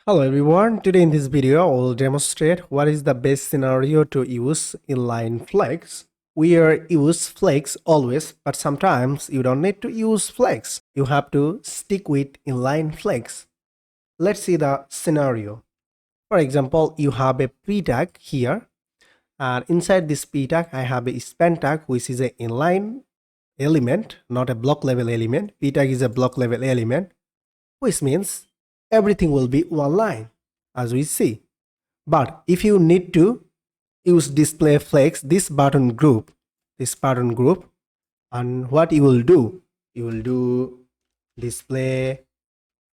Hello everyone, today in this video I will demonstrate what is the best scenario to use Inline-Flex. We use Flex always, but sometimes you don't need to use Flex. You have to stick with Inline-Flex. Let's see the scenario. For example, you have a P tag here, and inside this P tag I have a span tag which is an inline element, not a block level element. P tag is a block level element, which means everything will be one line as we see. But if you need to use display flex, this button group, and what you will do display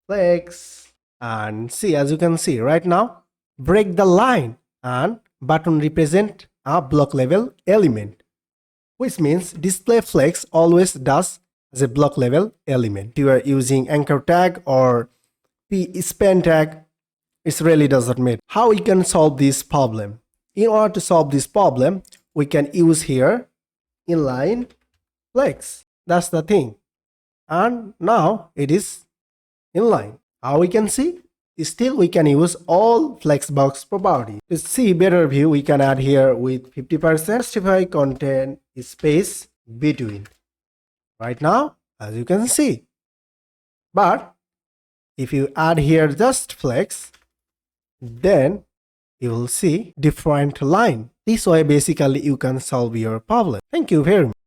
flex, and see, as you can see right now, break the line and button represent a block level element, which means display flex always does as a block level element. You are using anchor tag or span tag, it really doesn't matter. How we can solve this problem? In order to solve this problem, we can use here inline flex. That's the thing. And now it is inline. How we can see? Still we can use all Flexbox properties. To see better view, we can add here with 50% justify content space between. Right now, as you can see. But if you add here just flex, then you will see different line. This way basically you can solve your problem. Thank you very much.